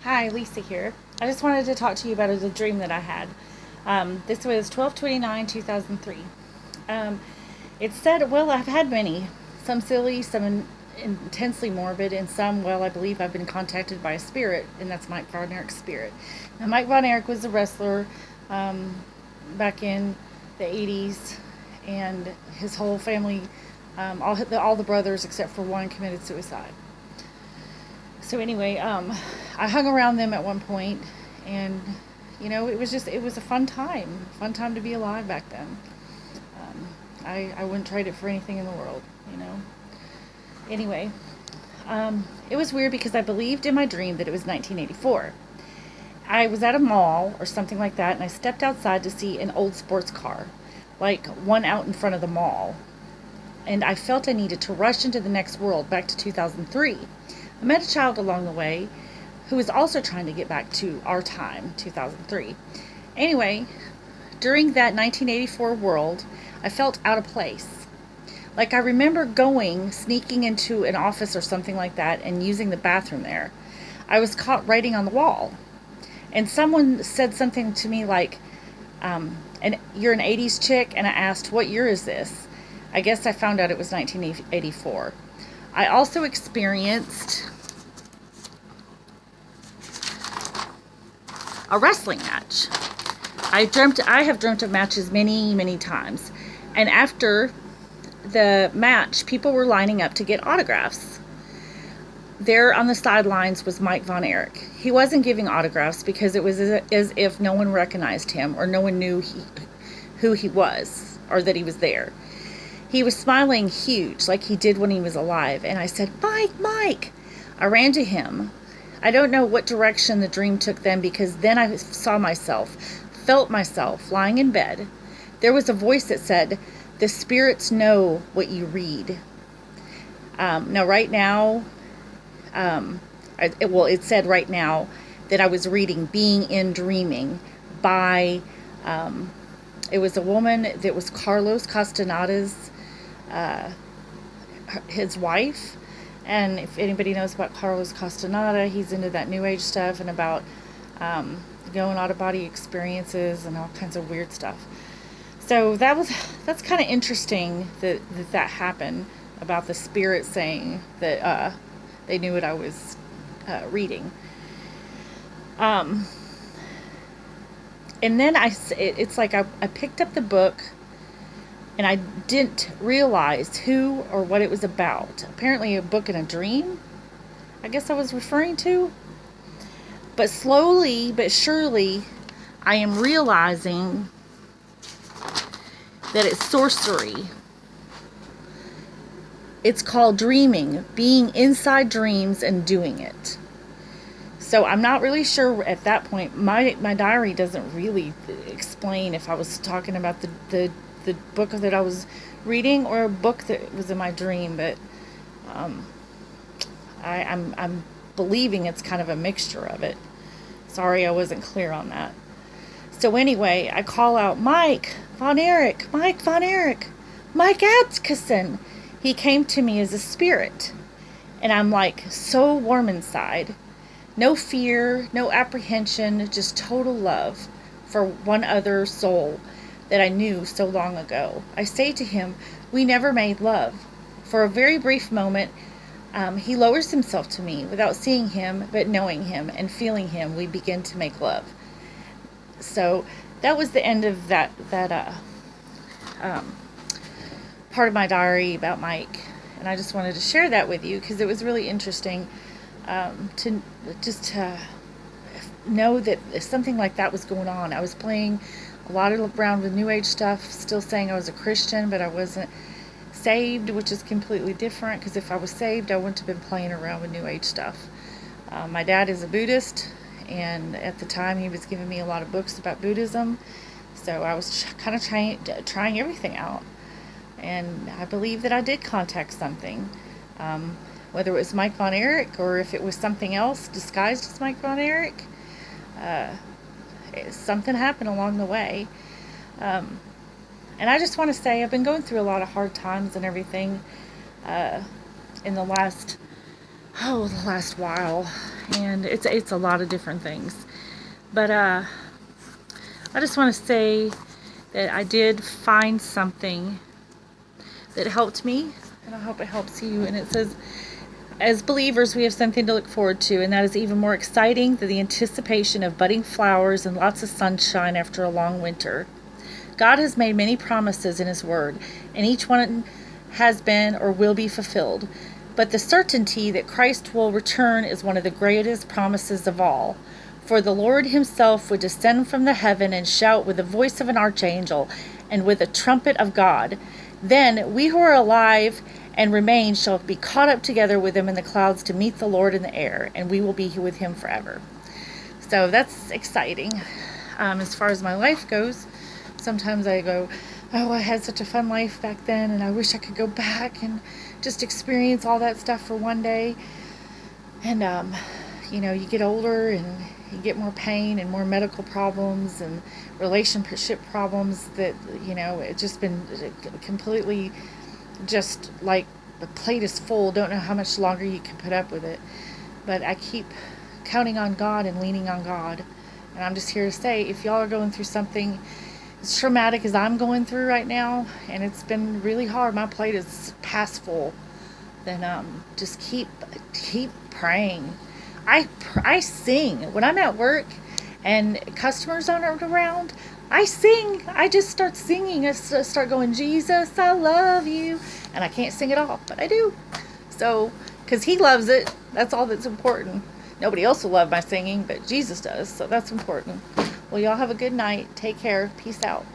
Hi, Lisa here. I just wanted to talk to you about a dream that I had. This was 12/29/2003. Um, it said, well, I've had many. Some silly, some intensely morbid, and some, well, I believe I've been contacted by a spirit, and that's Mike Von Erich's spirit. Now, Mike Von Erich was a wrestler um, back in the 80s, and his whole family, all the brothers except for one, committed suicide. So anyway, I hung around them at one point, and it was a fun time to be alive back then. I wouldn't trade it for anything in the world, you know. Anyway, it was weird because I believed in my dream that it was 1984. I was at a mall or something like that, and I stepped outside to see an old sports car, like one out in front of the mall, and I felt I needed to rush into the next world, back to 2003. I met a child along the way who was also trying to get back to our time, 2003. Anyway, during that 1984 world, I felt out of place. Like I remember sneaking into an office or something like that and using the bathroom there. I was caught writing on the wall. And someone said something to me like, and you're an 80s chick? And I asked, what year is this? I guess I found out it was 1984. I also experienced a wrestling match. I have dreamt of matches many, many times. And after the match, people were lining up to get autographs. There on the sidelines was Mike Von Erich. He wasn't giving autographs because it was as if no one recognized him or no one knew who he was or that he was there. He was smiling huge like he did when he was alive, and I said, Mike, Mike! I ran to him. I don't know what direction the dream took then, because then I felt myself lying in bed. There was a voice that said, the spirits know what you read. Now, right now, it said right now that I was reading Being in Dreaming by, it was a woman that was Carlos Castaneda's, his wife. And if anybody knows about Carlos Castaneda, he's into that New Age stuff and about going out of body experiences and all kinds of weird stuff. So that's kind of interesting that happened, about the spirit saying that they knew what I was reading. Um, and then it's like I picked up the book and I didn't realize who or what it was about. Apparently, a book in a dream, I guess I was referring to. But slowly but surely, I am realizing that it's sorcery. It's called dreaming, being inside dreams and doing it. So I'm not really sure at that point. My diary doesn't really explain if I was talking about the book that I was reading or a book that was in my dream, but um, I'm believing it's kind of a mixture of it. Sorry, I wasn't clear on that. So anyway, I call out Mike Von Erich, Mike Von Erich, Mike Atkinson. He came to me as a spirit, and I'm like so warm inside. No fear, no apprehension, just total love for one other soul that I knew so long ago. I say to him, we never made love. For a very brief moment, he lowers himself to me without seeing him, but knowing him and feeling him, we begin to make love. So that was the end of that part of my diary about Mike. And I just wanted to share that with you because it was really interesting to know that something like that was going on. I was playing a lot around with New Age stuff, still saying I was a Christian, but I wasn't saved, which is completely different, because if I was saved, I wouldn't have been playing around with New Age stuff. My dad is a Buddhist, and at the time he was giving me a lot of books about Buddhism, so I was kind of trying everything out. And I believe that I did contact something. Whether it was Mike Von Erich or if it was something else disguised as Mike Von Erich, something happened along the way. And I just want to say I've been going through a lot of hard times and everything in the last the last while, and it's a lot of different things. But I just want to say that I did find something that helped me, and I hope it helps you. And it says, as believers, we have something to look forward to, and that is even more exciting than the anticipation of budding flowers and lots of sunshine after a long winter. God has made many promises in His Word, and each one has been or will be fulfilled. But the certainty that Christ will return is one of the greatest promises of all. For the Lord Himself would descend from the heaven and shout with the voice of an archangel and with a trumpet of God. Then we who are alive and remain shall be caught up together with Him in the clouds to meet the Lord in the air, and we will be with Him forever. So that's exciting. As far as my life goes, sometimes I go, oh, I had such a fun life back then, and I wish I could go back and just experience all that stuff for one day. And, you get older and you get more pain and more medical problems and relationship problems that, it's just been completely just like the plate is full. Don't know how much longer you can put up with it. But I keep counting on God and leaning on God. And I'm just here to say, if y'all are going through something as traumatic as I'm going through right now, and it's been really hard, my plate is past full, then just keep praying. I sing when I'm at work and customers aren't around. I sing. I just start singing. I start going, Jesus, I love you. And I can't sing it all, but I do. So, because He loves it, that's all that's important. Nobody else will love my singing, but Jesus does, so that's important. Well, y'all have a good night. Take care. Peace out.